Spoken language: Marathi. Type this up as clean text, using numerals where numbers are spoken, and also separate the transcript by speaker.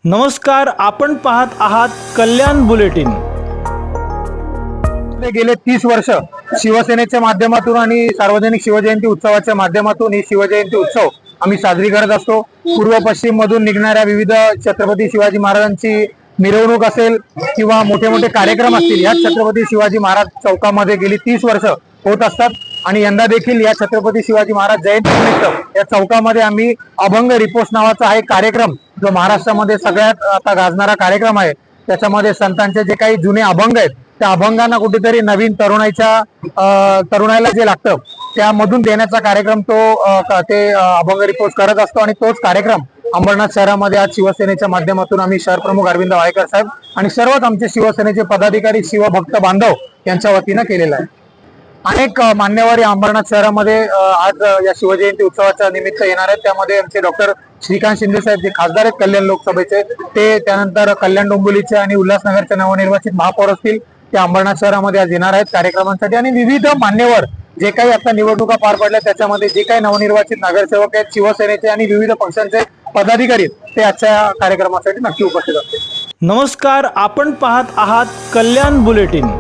Speaker 1: नमस्कार, आपण पाहत आहात कल्याण बुलेटिन।
Speaker 2: गेले 30 वर्ष शिवसेनेच्या माध्यमातून आणि सार्वजनिक शिवजयंती उत्सवाच्या माध्यमातून ही शिवजयंती उत्सव आम्ही साजरी करत असतो। पूर्व पश्चिम मधून निघणाऱ्या विविध छत्रपती शिवाजी महाराजांची मिरवणूक असेल किंवा मोठे मोठे कार्यक्रम असतील, या छत्रपती शिवाजी महाराज चौकामध्ये गेली 30 वर्ष होत असतात आणि यंदा देखील या छत्रपती शिवाजी महाराज जयंतीनिमित्त या चौकामध्ये आम्ही अभंग रिपोस्ट नावाचा हा एक कार्यक्रम, जो महाराष्ट्रामध्ये सगळ्यात आता गाजणारा कार्यक्रम आहे, त्याच्यामध्ये संतांचे जे काही जुने अभंग आहेत त्या अभंगांना कुठेतरी नवीन तरुणाईला जे लागतं त्यामधून देण्याचा कार्यक्रम ते अभंग रिपोस्ट करत असतो। आणि तोच कार्यक्रम अंबरनाथ शहरामध्ये आज शिवसेनेच्या माध्यमातून आम्ही शहर प्रमुख अरविंद वायकर साहेब आणि सर्वच आमचे शिवसेनेचे पदाधिकारी शिवभक्त बांधव यांच्या वतीनं केलेला आहे। अनेक मान्यवर या अंबरनाथ शहरामध्ये आज या शिवजयंती उत्सवाच्या निमित्त येणार आहेत। त्यामध्ये आमचे डॉक्टर श्रीकांत शिंदे साहेब जे खासदार आहेत कल्याण लोकसभेचे, ते त्यानंतर कल्याण डोंबिवलीचे आणि उल्हासनगरचे नवनिर्वाचित महापौर असतील, ते अंबरनाथ शहरामध्ये आज येणार आहेत कार्यक्रमांसाठी। आणि विविध मान्यवर जे काही आता निवडणुका पार पडल्या त्याच्यामध्ये जे काही नवनिर्वाचित नगरसेवक आहेत, शिवसेनेचे आणि विविध पक्षांचे पदाधिकारी आहेत, ते आजच्या कार्यक्रमासाठी नक्की उपस्थित असतील।
Speaker 1: नमस्कार, आपण पाहत आहात कल्याण बुलेटिन।